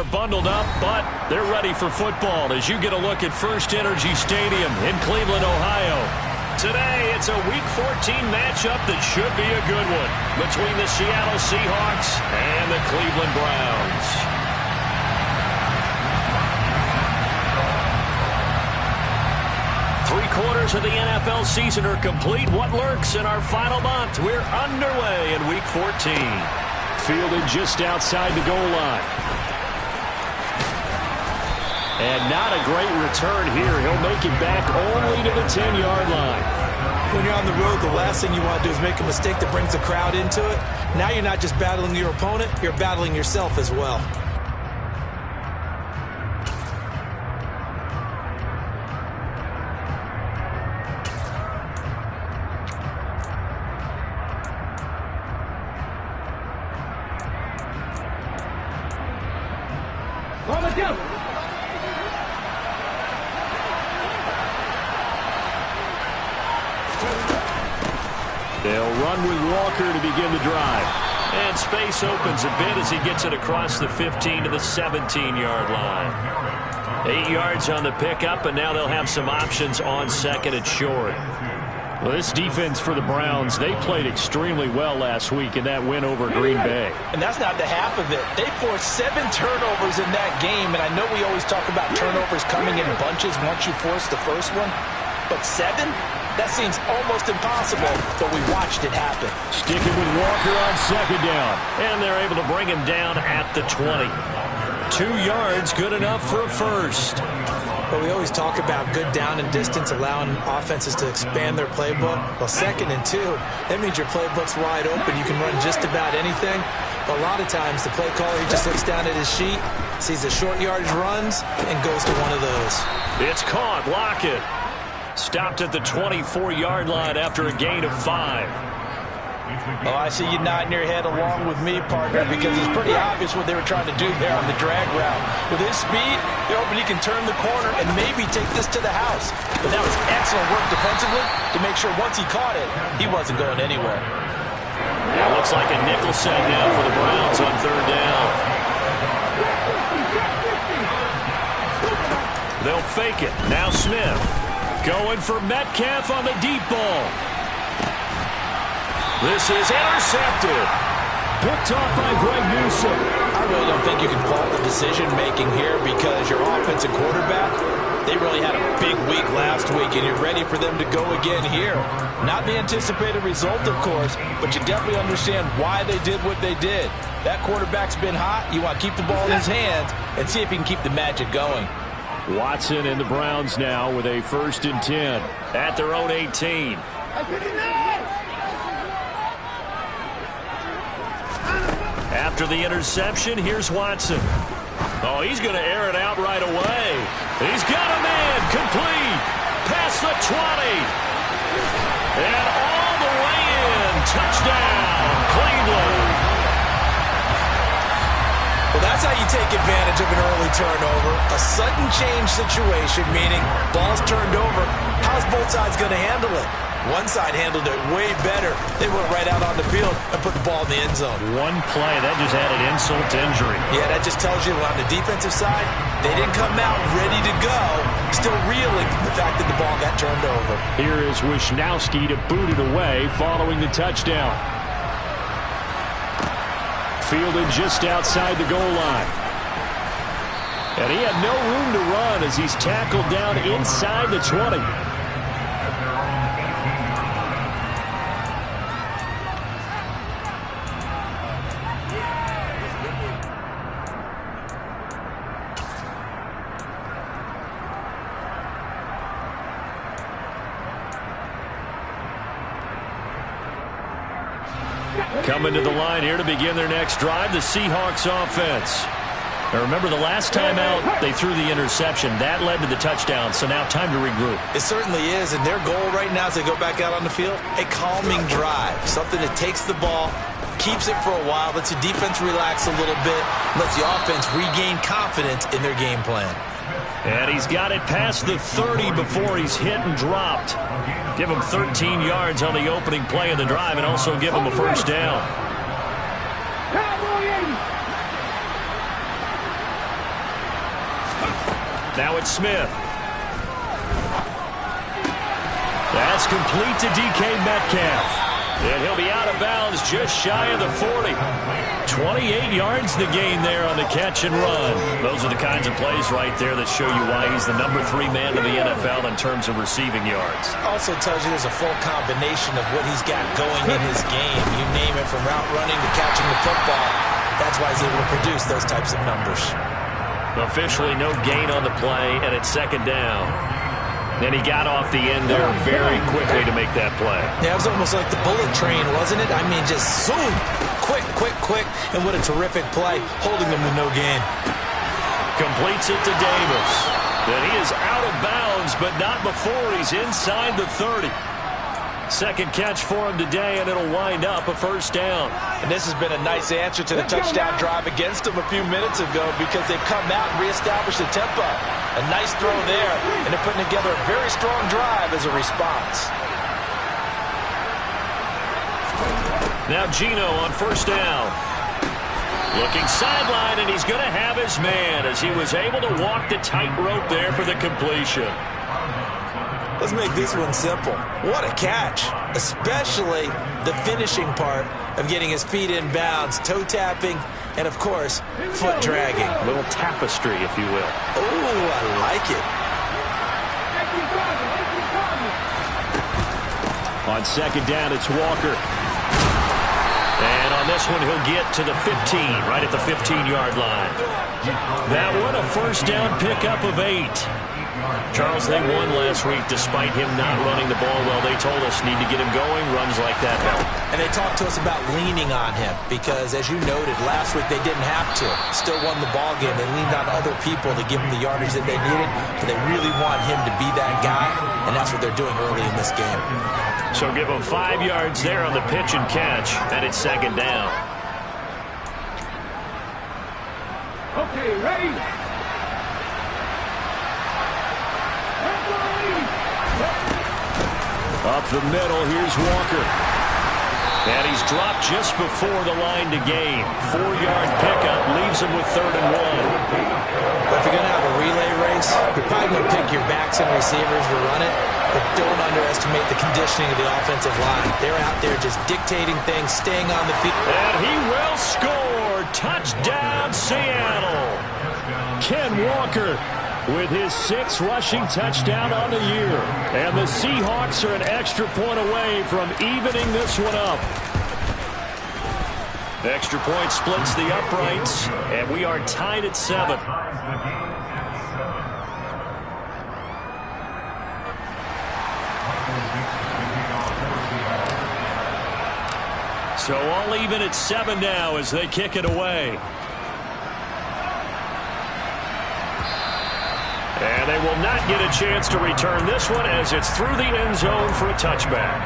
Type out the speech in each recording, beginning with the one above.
are bundled up, but they're ready for football as you get a look at First Energy Stadium in Cleveland, Ohio. Today, it's a Week 14 matchup that should be a good one between the Seattle Seahawks and the Cleveland Browns. Three-quarters of the NFL season are complete. What lurks in our final month? We're underway in Week 14. Fielded just outside the goal line. And not a great return here. He'll make it back only to the 10-yard line. When you're on the road, the last thing you want to do is make a mistake that brings the crowd into it. Now you're not just battling your opponent, you're battling yourself as well. They'll run with Walker to begin the drive. And space opens a bit as he gets it across the 15 to the 17-yard line. 8 yards on the pickup, and now they'll have some options on second and short. Well, this defense for the Browns, they played extremely well last week in that win over Green Bay. And that's not the half of it. They forced 7 turnovers in that game, and I know we always talk about turnovers coming in bunches once you force the first one, but 7? That seems almost impossible, but we watched it happen. Sticking with Walker on second down, and they're able to bring him down at the 20. 2 yards, good enough for a first. But we always talk about good down and distance, allowing offenses to expand their playbook. Well, 2nd and 2, that means your playbook's wide open. You can run just about anything. But a lot of times, the play caller, he just looks down at his sheet, sees the short yardage runs, and goes to one of those. It's caught. Lockett stopped at the 24-yard line after a gain of 5. Oh, I see you nodding your head along with me, partner, because it's pretty obvious what they were trying to do there on the drag route. With his speed, they're hoping he can turn the corner and maybe take this to the house. But that was excellent work defensively to make sure once he caught it, he wasn't going anywhere. It looks like a nickel set now for the Browns on third down. They'll fake it. Now Smith going for Metcalf on the deep ball. This is intercepted. Picked off by Greg Newsome. I really don't think you can fault the decision-making here because your offensive quarterback, they really had a big week last week, and you're ready for them to go again here. Not the anticipated result, of course, but you definitely understand why they did what they did. That quarterback's been hot. You want to keep the ball in his hands and see if he can keep the magic going. Watson and the Browns now with a 1st and 10 at their own 18. After the interception, here's Watson. Oh, he's going to air it out right away. He's got a man complete. Past the 20. And all the way in. Touchdown, Cleveland. Well, that's how you take advantage of an early turnover. A sudden change situation, meaning ball's turned over. How's both sides going to handle it? One side handled it way better. They went right out on the field and put the ball in the end zone. One play, that just added insult to injury. Yeah, that just tells you on the defensive side, they didn't come out ready to go, still reeling from the fact that the ball got turned over. Here is Wisnowski to boot it away following the touchdown. Fielded just outside the goal line. And he had no room to run as he's tackled down inside the 20. Coming to the line here to begin their next drive, the Seahawks offense. Now remember, the last time out, they threw the interception. That led to the touchdown, so now time to regroup. It certainly is, and their goal right now as they go back out on the field, a calming drive. Something that takes the ball, keeps it for a while, lets the defense relax a little bit, lets the offense regain confidence in their game plan. And he's got it past the 30 before he's hit and dropped. Give him 13 yards on the opening play of the drive and also give him a first down. Now it's Smith. That's complete to DK Metcalf. And he'll be out of bounds just shy of the 40. 28 yards the gain there on the catch and run. Those are the kinds of plays right there that show you why he's the #3 man in the NFL in terms of receiving yards. Also tells you there's a full combination of what he's got going in his game. You name it, from route running to catching the football. That's why he's able to produce those types of numbers. Officially no gain on the play, and it's second down. And he got off the end there very quickly to make that play. Yeah, it was almost like the bullet train, wasn't it? I mean, just zoom. Quick, quick, quick. And what a terrific play, holding them to no gain. Completes it to Davis. Then he is out of bounds, but not before he's inside the 30. Second catch for him today, and it'll wind up a first down. And this has been a nice answer to the touchdown drive against them a few minutes ago, because they've come out and reestablished the tempo. A nice throw there, and they're putting together a very strong drive as a response. Now Gino on first down. Looking sideline, and he's going to have his man as he was able to walk the tightrope there for the completion. Let's make this one simple. What a catch, especially the finishing part of getting his feet in bounds, toe tapping, and of course, foot dragging. A little tapestry, if you will. Oh, I like it. On second down, it's Walker. And on this one, he'll get to the 15, right at the 15-yard line. That one, a first down pickup of 8. Charles, they won last week despite him not running the ball well. They told us need to get him going. Runs like that help. And they talked to us about leaning on him because, as you noted, last week they didn't have to. Still won the ball game. They leaned on other people to give him the yardage that they needed, but they really want him to be that guy, and that's what they're doing early in this game. So give him 5 yards there on the pitch and catch, and it's second down. Okay, ready? Up the middle, here's Walker. And he's dropped just before the line to gain. 4-yard pickup leaves him with 3rd and 1. But if you're going to have a relay race, you're probably going to pick your backs and receivers to run it, but don't underestimate the conditioning of the offensive line. They're out there just dictating things, staying on the field. And he will score. Touchdown, Seattle. Ken Walker with his 6th rushing touchdown on the year. And the Seahawks are an extra point away from evening this one up. Extra point splits the uprights, and we are tied at 7. So all even at 7 now as they kick it away. And they will not get a chance to return this one as it's through the end zone for a touchback.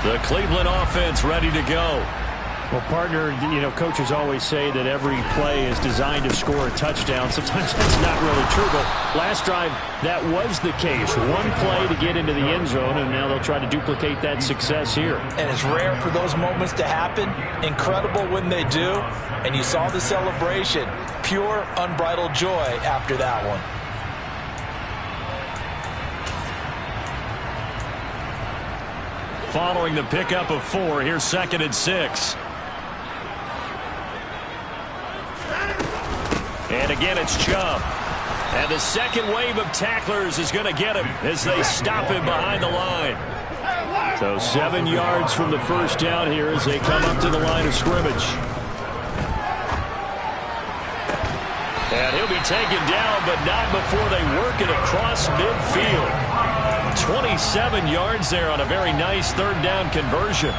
The Cleveland offense ready to go. Well, partner, you know, coaches always say that every play is designed to score a touchdown. Sometimes that's not really true, but last drive, that was the case. One play to get into the end zone, and now they'll try to duplicate that success here. And it's rare for those moments to happen. Incredible when they do. And you saw the celebration. Pure, unbridled joy after that one. Following the pickup of 4, here's 2nd and 6. And again, it's Chubb. And the second wave of tacklers is going to get him as they stop him behind the line. So 7 yards from the first down here as they come up to the line of scrimmage. And he'll be taken down, but not before they work it across midfield. 27 yards there on a very nice 3rd down conversion.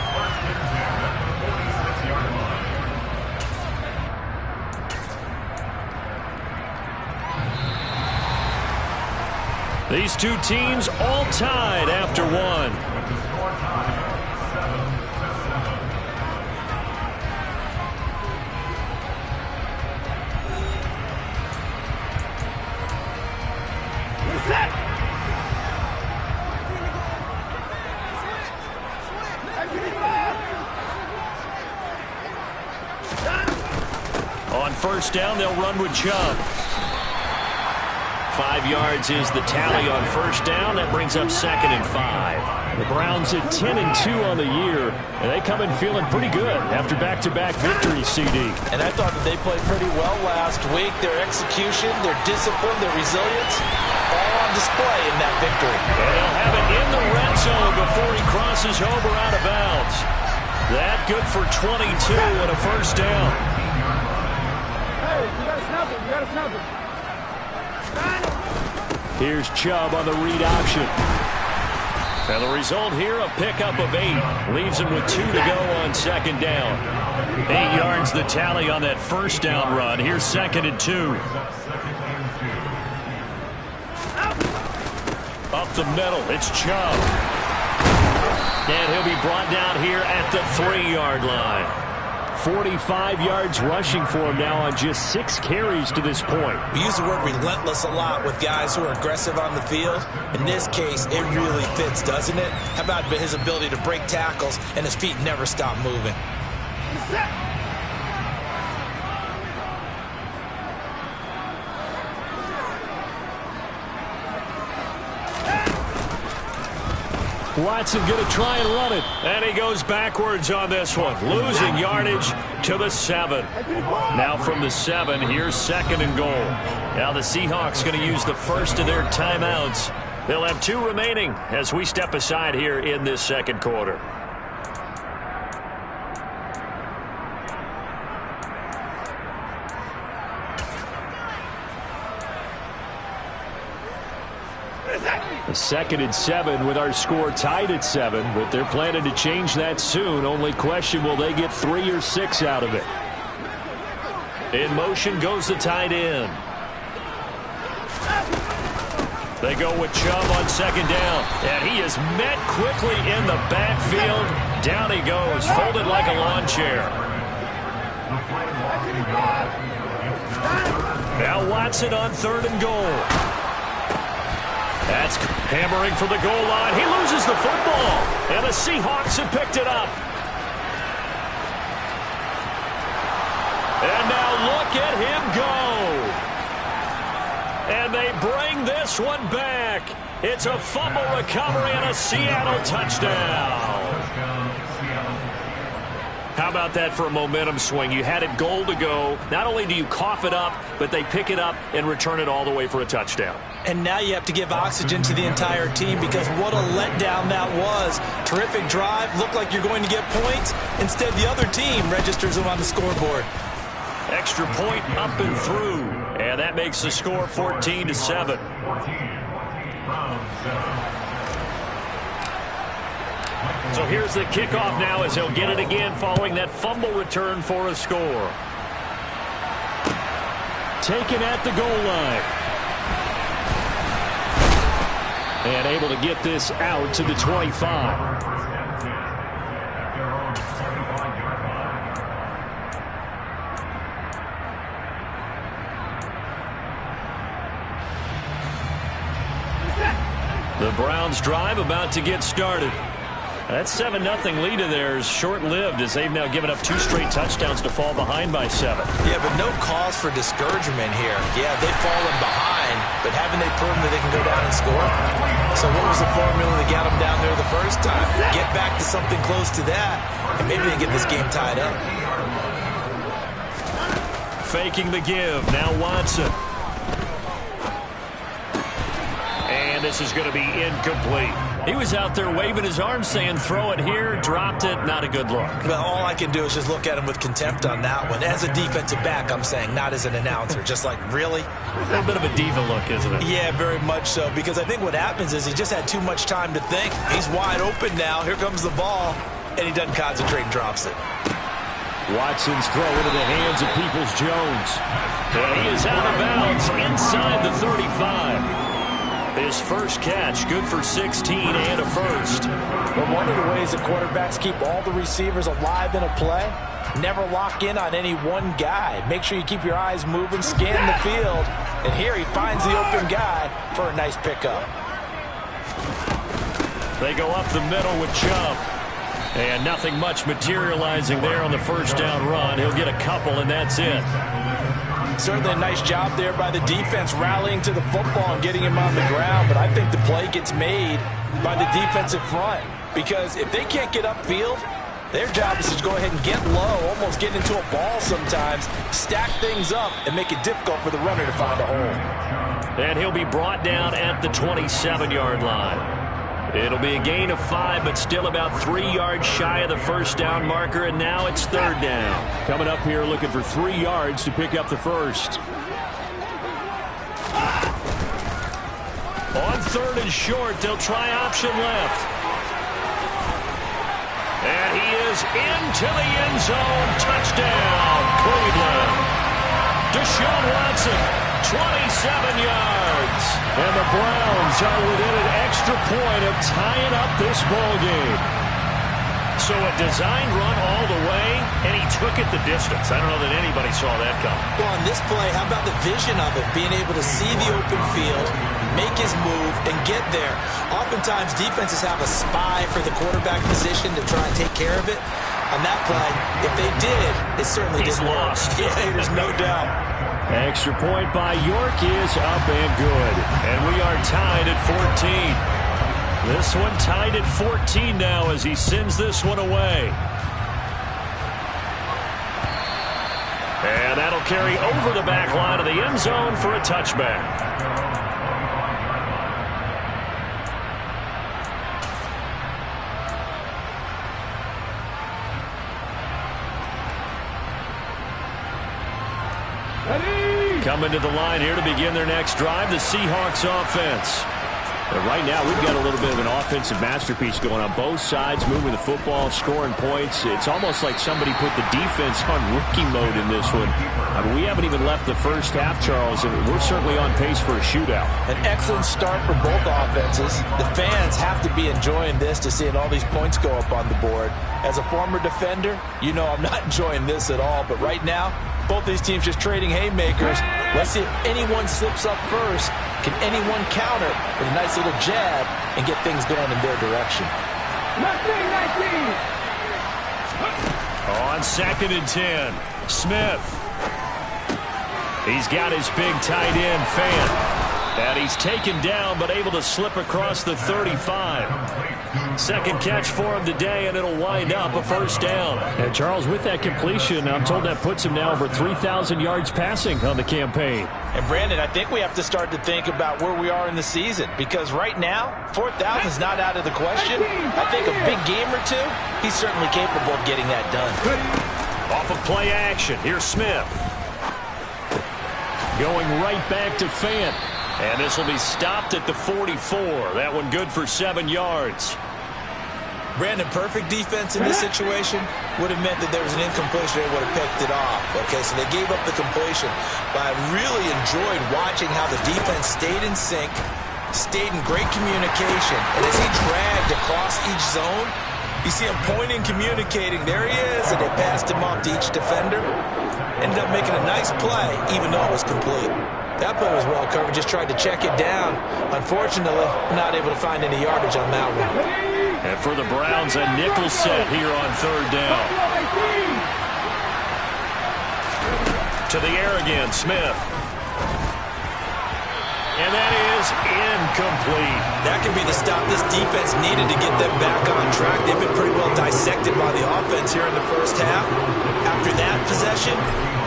These two teams all tied after 1. first down, they'll run with Chubb. 5 yards is the tally on first down. That brings up 2nd and 5. The Browns at 10-2 on the year, and they come in feeling pretty good after back-to-back victories, CD. And I thought that they played pretty well last week. Their execution, their discipline, their resilience, all on display in that victory. And they'll have it in the red zone before he crosses over out of bounds. That good for 22 and a first down. Hey, you got to snap it. You got to snap it. Here's Chubb on the read option. And the result here, a pickup of 8. Leaves him with 2 to go on 2nd down. 8 yards the tally on that first down run. Here's 2nd and 2. Up the middle, it's Chubb. And he'll be brought down here at the 3-yard line. 45 yards rushing for him now on just 6 carries to this point. We use the word relentless a lot with guys who are aggressive on the field. In this case, it really fits, doesn't it? How about his ability to break tackles and his feet never stop moving? Watson going to try and run it. And he goes backwards on this one, losing yardage to the 7. Now from the 7, here's 2nd and goal. Now the Seahawks going to use the first of their timeouts. They'll have 2 remaining as we step aside here in this 2nd quarter. A 2nd and 7 with our score tied at 7, but they're planning to change that soon. Only question, will they get 3 or 6 out of it? In motion goes the tight end. They go with Chubb on 2nd down, and he is met quickly in the backfield. Down he goes, folded like a lawn chair. Now Watson on 3rd and goal. That's hammering for the goal line. He loses the football, and the Seahawks have picked it up. And now look at him go. And they bring this one back. It's a fumble recovery and a Seattle touchdown. How about that for a momentum swing? You had it goal to go. Not only do you cough it up, but they pick it up and return it all the way for a touchdown. And now you have to give oxygen to the entire team because what a letdown that was. Terrific drive. Looked like you're going to get points. Instead, the other team registers them on the scoreboard. Extra point up and through. And that makes the score 14-7. So here's the kickoff now as he'll get it again following that fumble return for a score. Taken at the goal line. And able to get this out to the 25. The Browns drive about to get started. That 7-0 lead of theirs short-lived as they've now given up 2 straight touchdowns to fall behind by 7. Yeah, but no cause for discouragement here. Yeah, they've fallen behind, but haven't they proven that they can go down and score? So what was the formula that got them down there the first time? Get back to something close to that, and maybe they get this game tied up. Faking the give. Now Watson. And this is going to be incomplete. He was out there waving his arms saying throw it here, dropped it, not a good look. Well, all I can do is just look at him with contempt on that one. As a defensive back, I'm saying, not as an announcer. Just like, really? A little bit of a diva look, isn't it? Yeah, very much so, because I think what happens is he just had too much time to think. He's wide open now. Here comes the ball, and he doesn't concentrate and drops it. Watson's throw into the hands of Peoples-Jones. And he is out of bounds inside the 35. His first catch, good for 16 and a first. But one of the ways that quarterbacks keep all the receivers alive in a play, never lock in on any one guy. Make sure you keep your eyes moving, scan the field. And here he finds the open guy for a nice pickup. They go up the middle with Chubb. And nothing much materializing there on the first down run. He'll get a couple, and that's it. Certainly a nice job there by the defense rallying to the football and getting him on the ground, but I think the play gets made by the defensive front because if they can't get upfield, their job is to go ahead and get low, almost get into a ball sometimes, stack things up, and make it difficult for the runner to find a hole. And he'll be brought down at the 27-yard line. It'll be a gain of 5, but still about 3 yards shy of the first down marker, and now it's third down. Coming up here looking for 3 yards to pick up the first. On third and short, they'll try option left. And he is into the end zone. Touchdown, Cleveland. Deshaun Watson, 27 yards. And the Browns are within an extra point of tying up this ball game. So a design run all the way, and he took it the distance. I don't know that anybody saw that coming. Well, on this play, how about the vision of it? Being able to see the open field, make his move, and get there. Oftentimes, defenses have a spy for the quarterback position to try and take care of it. On that play, if they did, it certainly didn't work. Yeah, there's no doubt. Extra point by York is up and good. And we are tied at 14. This one tied at 14 now as he sends this one away. And that'll carry over the back line of the end zone for a touchback. Coming to the line here to begin their next drive, the Seahawks offense. But right now, we've got a little bit of an offensive masterpiece going on both sides, moving the football, scoring points. It's almost like somebody put the defense on rookie mode in this one. I mean, we haven't even left the first half, Charles, and we're certainly on pace for a shootout. An excellent start for both offenses. The fans have to be enjoying this to seeing all these points go up on the board. As a former defender, you know I'm not enjoying this at all, but right now, both these teams just trading haymakers. Let's see if anyone slips up first. Can anyone counter with a nice little jab and get things going in their direction? 19. On 2nd and 10, Smith. He's got his big tight end, Fant. And he's taken down but able to slip across the 35. Second catch for him today, and it'll wind up a first down. And Charles, with that completion, I'm told that puts him now over 3,000 yards passing on the campaign. And Brandon, I think we have to start to think about where we are in the season, because right now, 4,000 is not out of the question. I think a big game or two, he's certainly capable of getting that done. Off of play action, here's Smith. Going right back to Fant. And this will be stopped at the 44. That one good for 7 yards. Brandon, perfect defense in this situation would have meant that there was an incompletion. They would have picked it off. Okay, so they gave up the completion. But I really enjoyed watching how the defense stayed in sync, stayed in great communication. And as he dragged across each zone, you see him pointing, communicating. There he is, and they passed him off to each defender. Ended up making a nice play, even though it was complete. That play was well covered, just tried to check it down. Unfortunately, not able to find any yardage on that one. And for the Browns, a nickel set here on third down. To the air again, Smith. And that is incomplete. That could be the stop this defense needed to get them back on track. They've been pretty well dissected by the offense here in the first half. After that possession,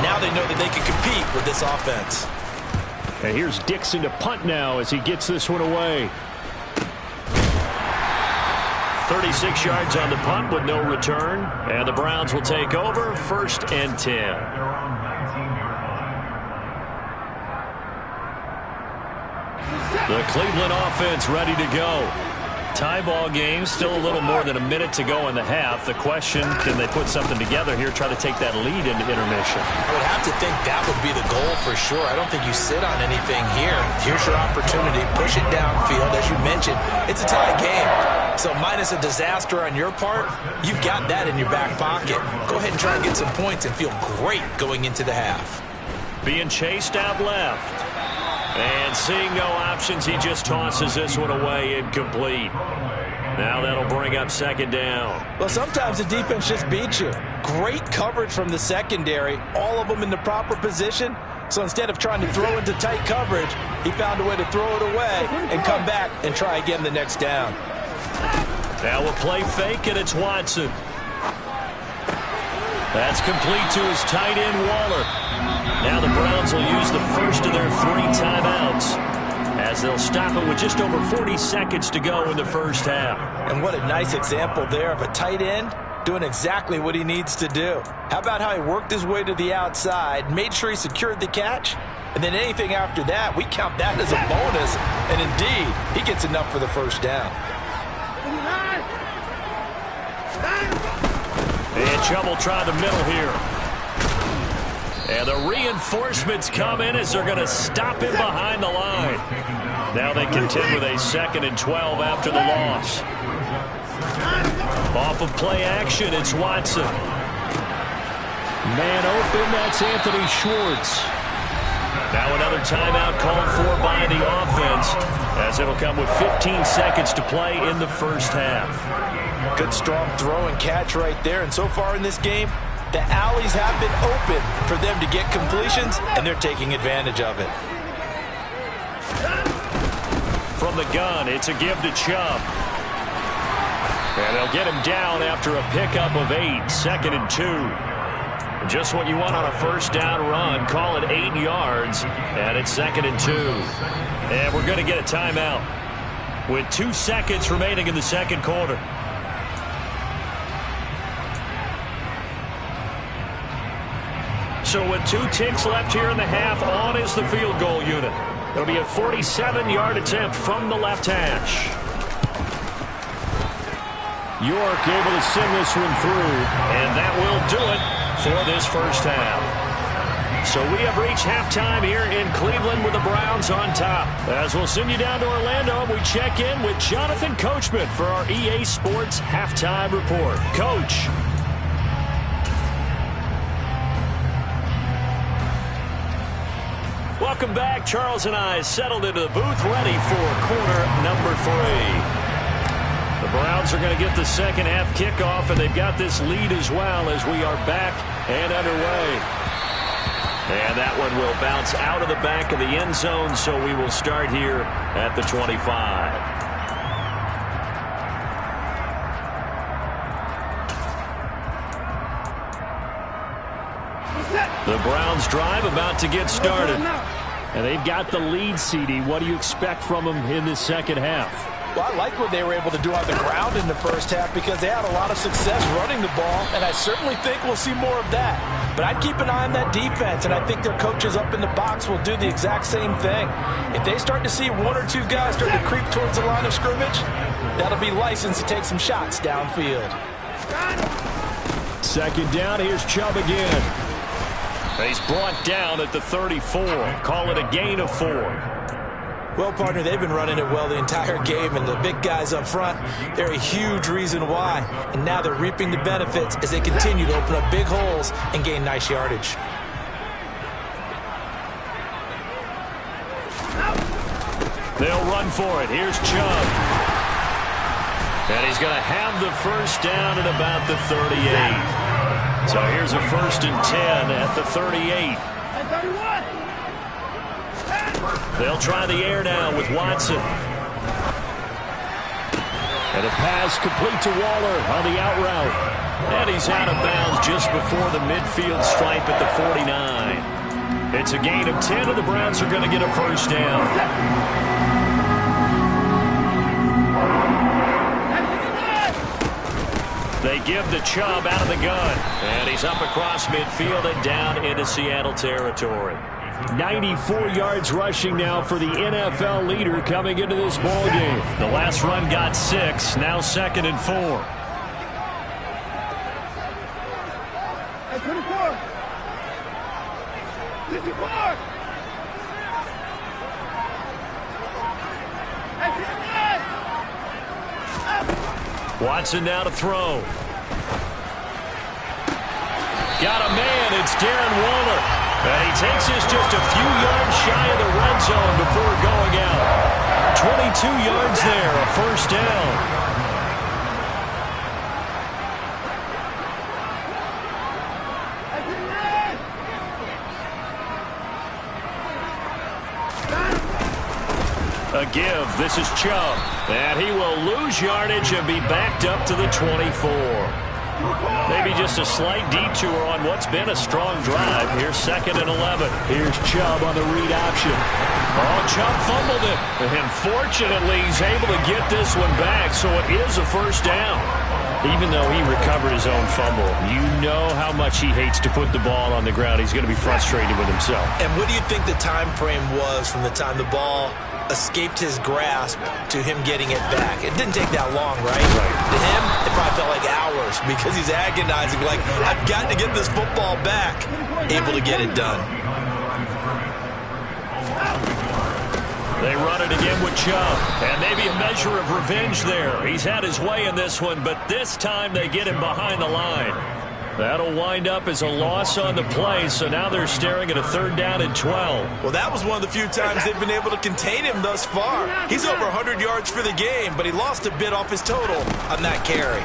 now they know that they can compete with this offense. And here's Dixon to punt now as he gets this one away. 36 yards on the punt with no return. And the Browns will take over 1st and 10. The Cleveland offense ready to go. Tie ball game, still a little more than a minute to go in the half. The question, can they put something together here, try to take that lead into intermission? I would have to think that would be the goal for sure. I don't think you sit on anything here. Here's your opportunity. Push it downfield. As you mentioned, it's a tie game. So minus a disaster on your part, you've got that in your back pocket. Go ahead and try and get some points and feel great going into the half. Being chased out left. And seeing no options, he just tosses this one away, incomplete. Now that'll bring up 2nd down. Well, sometimes the defense just beats you. Great coverage from the secondary, all of them in the proper position, So instead of trying to throw into tight coverage, he found a way to throw it away and come back and try again the next down. Now a play fake, and it's Watson. That's complete to his tight end, Waller. Now the Browns will use the first of their 3 timeouts, as they'll stop it with just over 40 seconds to go in the first half. And what a nice example there of a tight end doing exactly what he needs to do. How about how he worked his way to the outside, made sure he secured the catch, and then anything after that, we count that as a bonus, and indeed, he gets enough for the first down. And trouble trying the middle here. And the reinforcements come in as they're going to stop him behind the line. Now they contend with a 2nd and 12 after the loss. Off of play action, it's Watson. Man open, that's Anthony Schwartz. Now another timeout called for by the offense, as it'll come with 15 seconds to play in the first half. Good strong throw and catch right there. And so far in this game, the alleys have been open for them to get completions, and they're taking advantage of it. From the gun, it's a give to Chubb. And they'll get him down after a pickup of 8, 2nd and 2. Just what you want on a first down run. Call it 8 yards, and it's 2nd and 2. And we're going to get a timeout with 2 seconds remaining in the second quarter. So with 2 ticks left here in the half, on is the field goal unit. It'll be a 47-yard attempt from the left hash. York able to send this one through, and that will do it for this first half. So we have reached halftime here in Cleveland with the Browns on top. As we'll send you down to Orlando, we check in with Jonathan Coachman for our EA Sports Halftime Report. Coach. Welcome back. Charles and I settled into the booth, ready for quarter number 3. The Browns are going to get the second half kickoff, and they've got this lead as well as we are back and underway. And that one will bounce out of the back of the end zone, so we will start here at the 25. The Browns drive about to get started. And they've got the lead, CD. What do you expect from them in this second half? Well, I like what they were able to do on the ground in the first half because they had a lot of success running the ball, and I certainly think we'll see more of that. But I'd keep an eye on that defense, and I think their coaches up in the box will do the exact same thing. If they start to see 1 or 2 guys start to creep towards the line of scrimmage, that'll be license to take some shots downfield. Second down, here's Chubb again. He's brought down at the 34. Call it a gain of 4. Well, partner, they've been running it well the entire game, and the big guys up front, they're a huge reason why. And now they're reaping the benefits as they continue to open up big holes and gain nice yardage. They'll run for it. Here's Chubb. And he's going to have the first down at about the 38. So here's a 1st and 10 at the 38. They'll try the air now with Watson. And a pass complete to Waller on the out route. And he's out of bounds just before the midfield stripe at the 49. It's a gain of 10, and the Browns are going to get a first down. They give the Chubb out of the gun. And he's up across midfield and down into Seattle territory. 94 yards rushing now for the NFL leader coming into this ball game. The last run got 6, now 2nd and 4. Hey, 24. 54. Watson now to throw. Got a man. It's Darren Waller. And he takes this just a few yards shy of the red zone before going out. 22 yards there, a first down. A give. This is Chubb. And he will lose yardage and be backed up to the 24. Maybe just a slight detour on what's been a strong drive. Here's 2nd and 11. Here's Chubb on the read option. Oh, Chubb fumbled it. And fortunately, he's able to get this one back, so it is a first down. Even though he recovered his own fumble, you know how much he hates to put the ball on the ground. He's going to be frustrated with himself. And what do you think the time frame was from the time the ball escaped his grasp to him getting it back? It didn't take that long, right? To him, it probably felt like hours because he's agonizing, like, I've got to get this football back. Able to get it done. They run it again with Chubb. And maybe a measure of revenge there. He's had his way in this one, but this time they get him behind the line. That'll wind up as a loss on the play, so now they're staring at a 3rd down and 12. Well, that was one of the few times they've been able to contain him thus far. He's over 100 yards for the game, but he lost a bit off his total on that carry.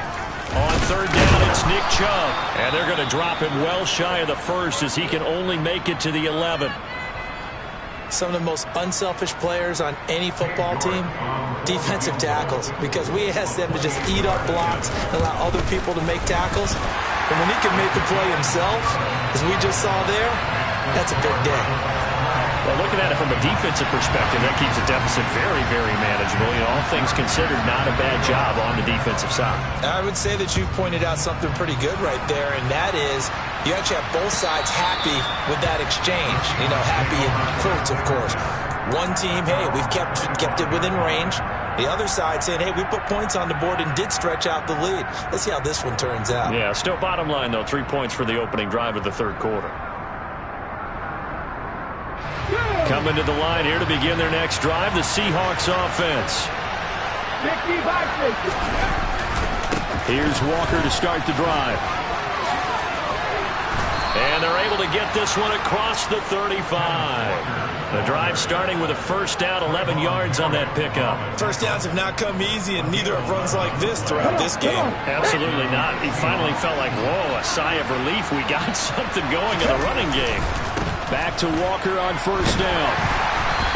On 3rd down, it's Nick Chubb. And they're going to drop him well shy of the first as he can only make it to the 11. Some of the most unselfish players on any football team, defensive tackles, because we ask them to just eat up blocks and allow other people to make tackles. And when he can make a play himself, as we just saw there, that's a big day. Well, looking at it from a defensive perspective, that keeps the deficit very, very manageable. You know, all things considered, not a bad job on the defensive side. I would say that you've pointed out something pretty good right there, and that is you actually have both sides happy with that exchange. You know, happy in quotes, of course. One team, hey, we've kept it within range. The other side saying, hey, we put points on the board and did stretch out the lead. Let's see how this one turns out. Yeah, still bottom line, though, 3 points for the opening drive of the 3rd quarter. Coming to the line here to begin their next drive, the Seahawks offense. Here's Walker to start the drive. And they're able to get this one across the 35. The drive starting with a 1st down, 11 yards on that pickup. First downs have not come easy, and neither have runs like this throughout this game. Absolutely not. He finally felt like, whoa, a sigh of relief. We got something going in the running game. Back to Walker on 1st down.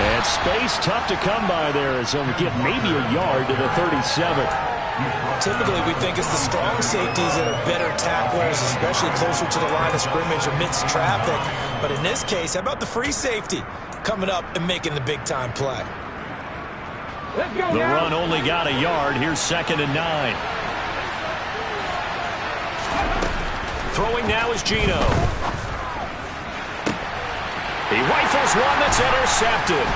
And space tough to come by there as he'll get maybe a yard to the 37. Typically, we think it's the strong safeties that are better tacklers, especially closer to the line of scrimmage amidst traffic. But in this case, how about the free safety coming up and making the big-time play? The run only got a yard. Here's 2nd and 9. Throwing now is Geno. He rifles one that's intercepted.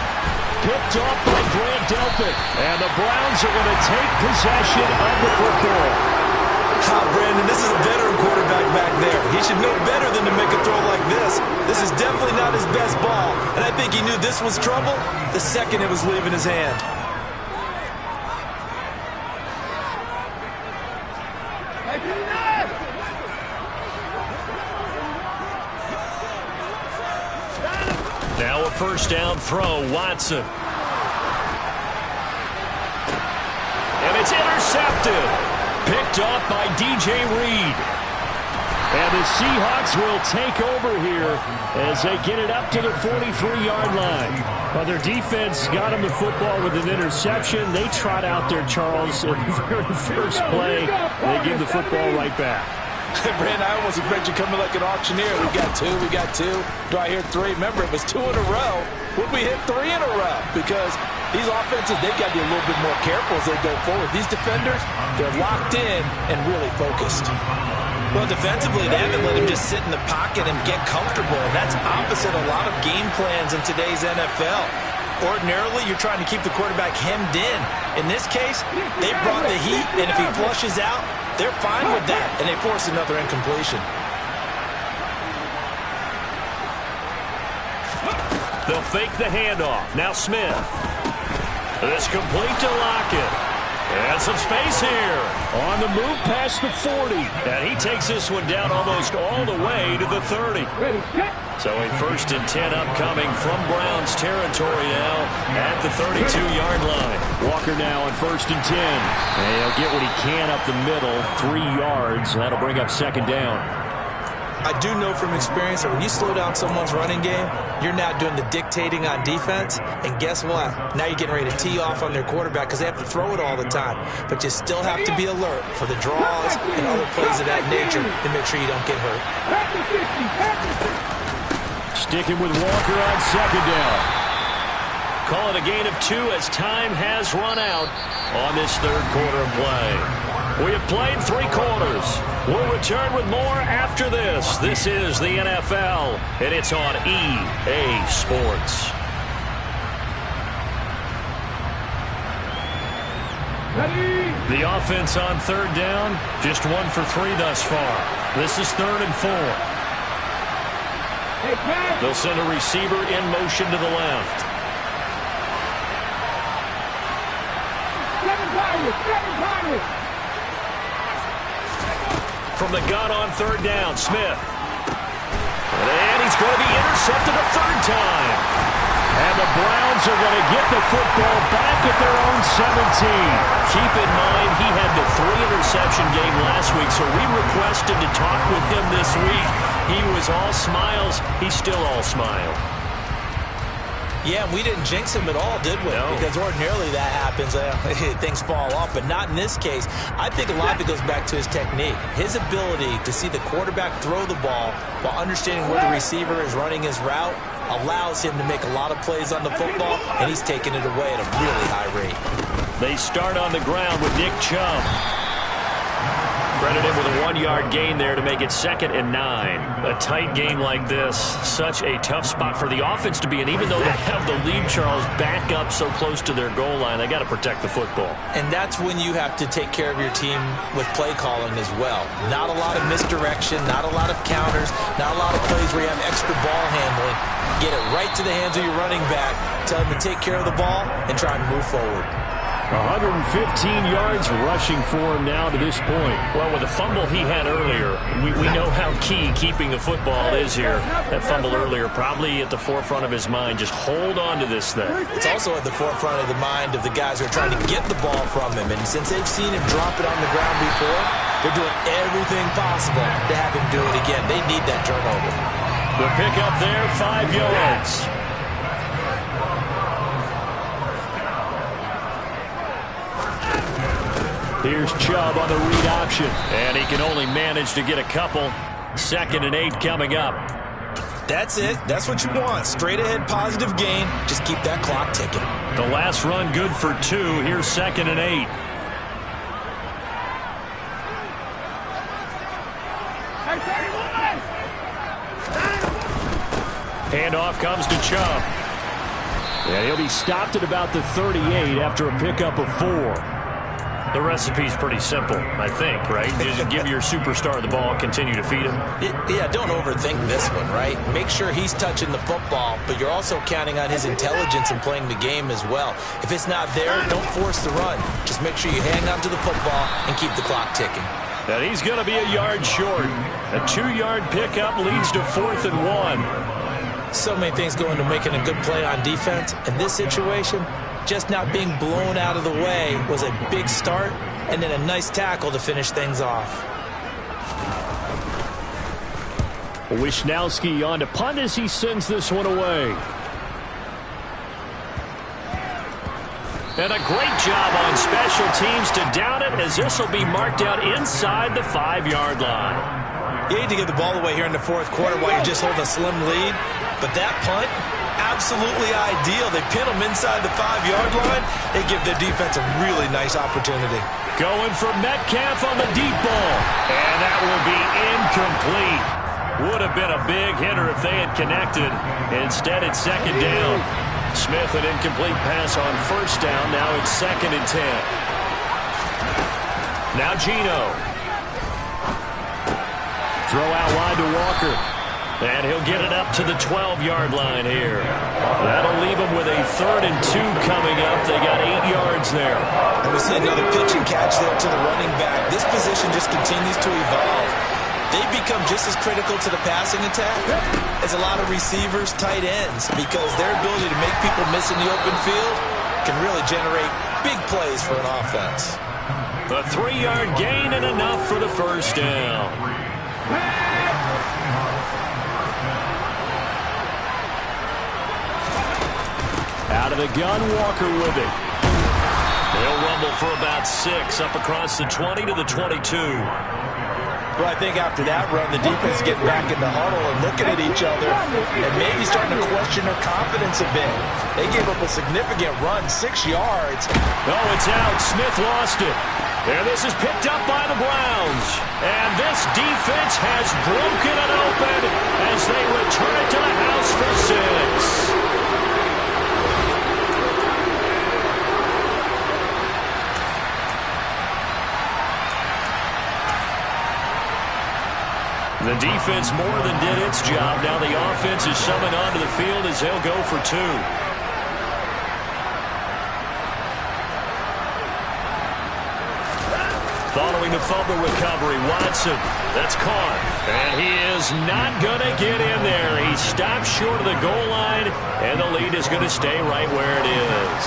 Picked off by Grant Delpit. And the Browns are going to take possession of the football. Brandon, this is a veteran quarterback back there. He should know better than to make a throw like this. This is definitely not his best ball. And I think he knew this was trouble the second it was leaving his hand. Now a 1st down throw, Watson. And it's intercepted. Picked off by DJ Reed. And the Seahawks will take over here as they get it up to the 43-yard line. Well, their defense got them the football with an interception. They trot out there, Charles, at the very first play. They give the football right back. Brandon, I almost expect you coming like an auctioneer. We got two. Do I hear 3? Remember, it was 2 in a row. Would we hit 3 in a row? Because these offenses, they've got to be a little bit more careful as they go forward. These defenders, they're locked in and really focused. Well, defensively, they haven't let him just sit in the pocket and get comfortable. And that's opposite a lot of game plans in today's NFL. Ordinarily, you're trying to keep the quarterback hemmed in. In this case, they brought the heat, and if he flushes out, they're fine with that, and they force another incompletion. They'll fake the handoff. Now Smith. It's complete to Lockett. And some space here. On the move past the 40. And he takes this one down almost all the way to the 30. So a 1st and 10 upcoming from Browns territory now at the 32-yard line. Walker now on 1st and 10. And he'll get what he can up the middle, 3 yards. That'll bring up 2nd down. I do know from experience that when you slow down someone's running game, you're now doing the dictating on defense. And guess what? Now you're getting ready to tee off on their quarterback because they have to throw it all the time. But you still have to be alert for the draws and other plays of that nature to make sure you don't get hurt. Sticking with Walker on second down. Call it a gain of 2 as time has run out on this third quarter of play. We have played 3 quarters. We'll return with more after this. This is the NFL, and it's on EA Sports. The offense on third down, just 1 for 3 thus far. This is 3rd and 4. They'll send a receiver in motion to the left. From the gun on third down, Smith. And he's going to be intercepted a 3rd time. And the Browns are going to get the football back at their own 17. Keep in mind, he had the 3-interception game last week, so we requested to talk with him this week. He was all smiles. He's still all smile. Yeah, we didn't jinx him at all, did we? No. Because ordinarily that happens. Things fall off, but not in this case. I think a lot of it goes back to his technique. His ability to see the quarterback throw the ball while understanding where the receiver is running his route allows him to make a lot of plays on the football, and he's taking it away at a really high rate. They start on the ground with Nick Chubb. Credited with a 1-yard gain there to make it 2nd and 9. A tight game like this, such a tough spot for the offense to be in. Even though they have the lead, Charles, back up so close to their goal line, they got to protect the football. And that's when you have to take care of your team with play calling as well. Not a lot of misdirection, not a lot of counters, not a lot of plays where you have extra ball handling. Get it right to the hands of your running back, tell him to take care of the ball, and try and move forward. 115 yards rushing for him now to this point. Well, with the fumble he had earlier, we know how key keeping the football is here. That fumble earlier probably at the forefront of his mind. Just hold on to this thing. It's also at the forefront of the mind of the guys who are trying to get the ball from him. And since they've seen him drop it on the ground before, they're doing everything possible to have him do it again. They need that turnover. The pickup there, 5 yards. Here's Chubb on the read option. And he can only manage to get a couple. 2nd and 8 coming up. That's it. That's what you want. Straight ahead positive gain. Just keep that clock ticking. The last run good for 2. Here's 2nd and 8. Handoff comes to Chubb. And he'll be stopped at about the 38 after a pickup of 4. The recipe's pretty simple, I think, right? Just give your superstar the ball, continue to feed him. Yeah, don't overthink this one, right? Make sure he's touching the football, but you're also counting on his intelligence in playing the game as well. If it's not there, don't force the run. Just make sure you hang on to the football and keep the clock ticking. And he's going to be a yard short. A 2-yard pickup leads to 4th and 1. So many things go into making a good play on defense. In this situation, just not being blown out of the way was a big start, and then a nice tackle to finish things off. Wisnowski on to punt as he sends this one away. And a great job on special teams to down it, as this will be marked out inside the 5-yard line. You hate to give the ball away here in the 4th quarter while you're just holding a slim lead, but that punt, absolutely ideal. They pin them inside the 5-yard line. They give their defense a really nice opportunity. Going for Metcalf on the deep ball. And that will be incomplete. Would have been a big hitter if they had connected. Instead, it's 2nd down. Smith, an incomplete pass on 1st down. Now it's 2nd and 10. Now Geno. Throw out wide to Walker. And he'll get it up to the 12-yard line here. That'll leave them with a 3rd and 2 coming up. They got 8 yards there. And we see another pitch and catch there to the running back. This position just continues to evolve. They become just as critical to the passing attack as a lot of receivers, tight ends, because their ability to make people miss in the open field can really generate big plays for an offense. A 3-yard gain and enough for the 1st down. Out of the gun, Walker with it. They'll rumble for about 6 up across the 20 to the 22. Well, I think after that run, the defense getting back in the huddle and looking at each other and maybe starting to question their confidence a bit. They gave up a significant run, 6 yards. Oh, it's out. Smith lost it. And this is picked up by the Browns. And this defense has broken it open as they return it to the house for 6. The defense more than did its job. Now the offense is summoned onto the field as they'll go for 2. Following the fumble recovery, Watson. That's caught. And he is not going to get in there. He stops short of the goal line, and the lead is going to stay right where it is.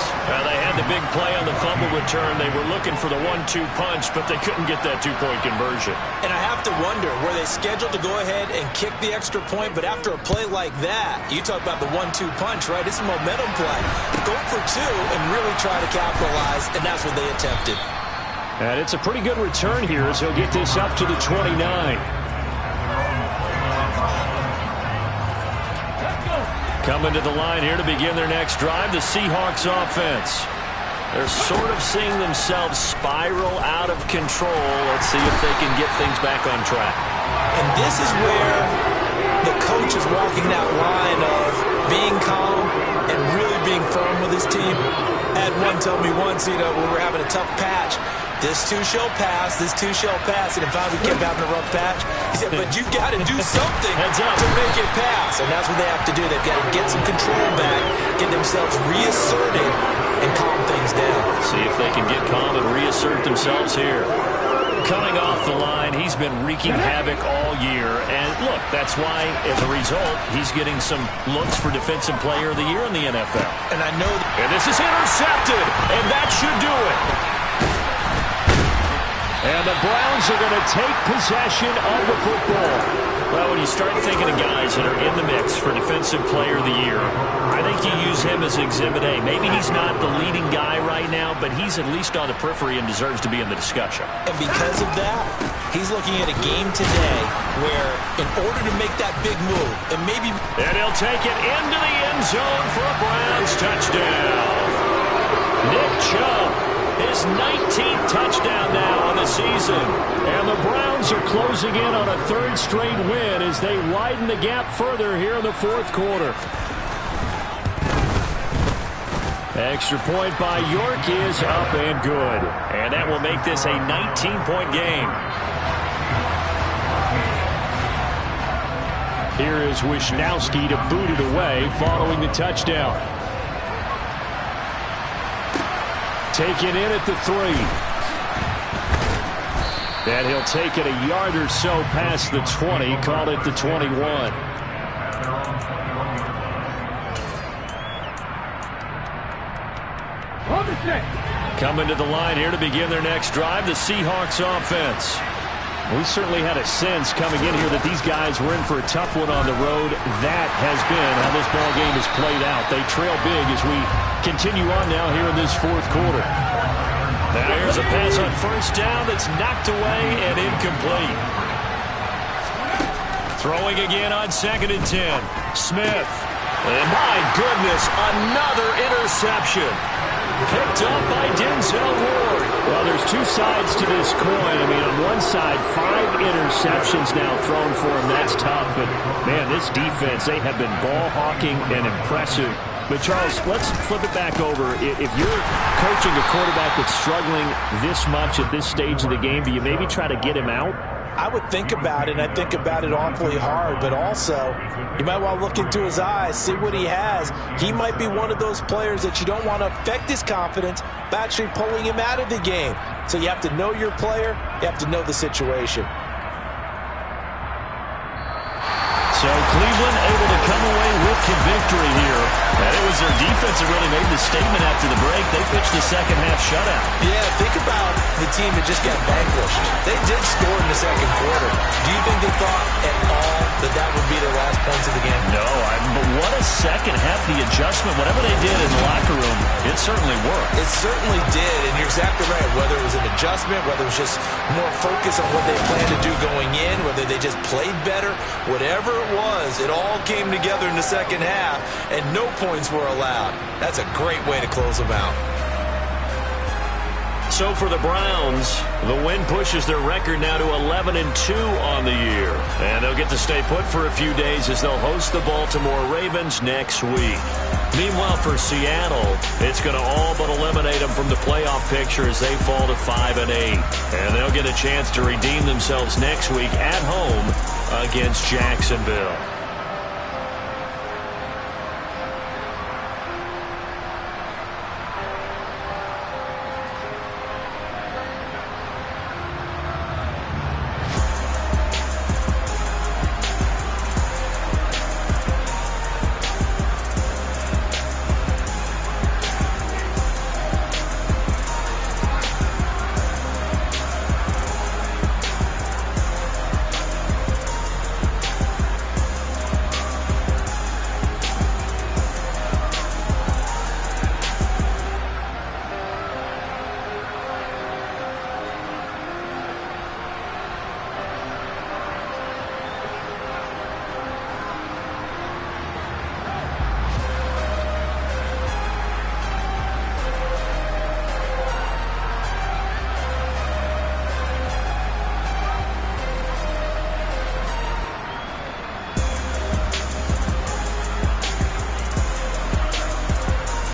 They had the big play on the fumble return. They were looking for the 1-2 punch, but they couldn't get that 2-point conversion. And I have to wonder, were they scheduled to go ahead and kick the extra point? But after a play like that, you talk about the 1-2 punch, right? It's a momentum play. Go for 2 and really try to capitalize, and that's what they attempted. And it's a pretty good return here as he'll get this up to the 29. Coming to the line here to begin their next drive, the Seahawks offense. They're sort of seeing themselves spiral out of control. Let's see if they can get things back on track. And this is where the coach is walking that line of being calm and really being firm with his team. I had one tell me once, when we're having a tough patch, this too shall pass, this too shall pass. And if I kept having a rough patch, he said, but you've got to do something to make it pass. And that's what they have to do. They've got to get some control back, get themselves reasserted, and calm things down. See if they can get calm and reassert themselves here. Coming off the line, he's been wreaking havoc all year. And look, that's why, as a result, he's getting some looks for Defensive Player of the Year in the NFL. And I know and this is intercepted, and that should do it. And the Browns are going to take possession of the football. Well, when you start thinking of guys that are in the mix for Defensive Player of the Year, I think you use him as Exhibit A. Maybe he's not the leading guy right now, but he's at least on the periphery and deserves to be in the discussion. And because of that, he's looking at a game today where in order to make that big move, and maybe... And he'll take it into the end zone for a Browns touchdown. Nick Chubb. His 19th touchdown now on the season. And the Browns are closing in on a 3rd straight win as they widen the gap further here in the 4th quarter. Extra point by York is up and good. And that will make this a 19-point game. Here is Wisnowski to boot it away following the touchdown. Taken in at the 3. And he'll take it a yard or so past the 20. Call it the 21. Coming to the line here to begin their next drive, the Seahawks offense. We certainly had a sense coming in here that these guys were in for a tough one on the road. That has been how this ball game has played out. They trail big as we continue on now here in this 4th quarter. Now here's a pass on 1st down that's knocked away and incomplete. Throwing again on 2nd and 10. Smith. And my goodness, another interception. Picked up by Denzel Ward. Well, there's 2 sides to this coin. I mean, on one side, 5 interceptions now thrown for him. That's tough. But, man, this defense, they have been ball hawking and impressive. But, Charles, let's flip it back over. If you're coaching a quarterback that's struggling this much at this stage of the game, do you maybe try to get him out? I would think about it, and I think about it awfully hard, but also you might want to look into his eyes, see what he has. He might be one of those players that you don't want to affect his confidence by actually pulling him out of the game. So you have to know your player, you have to know the situation. So Cleveland able to come away with the victory here. And it was their defense that really made the statement after the break. They pitched the second half shutout. Yeah, think about the team that just got vanquished. They did score in the second quarter. Do you think they thought at all that that would be their last points of the game? No, but what a second half. The adjustment, whatever they did in the locker room, it certainly worked. It certainly did, and you're exactly right. Whether it was an adjustment, whether it was just more focus on what they planned to do going in, whether they just played better, whatever it was, it all came together in the second half, and no points were allowed. That's a great way to close them out. So for the Browns, the win pushes their record now to 11-2 on the year. And they'll get to stay put for a few days as they'll host the Baltimore Ravens next week. Meanwhile, for Seattle, it's going to all but eliminate them from the playoff picture as they fall to 5-8. And they'll get a chance to redeem themselves next week at home against Jacksonville.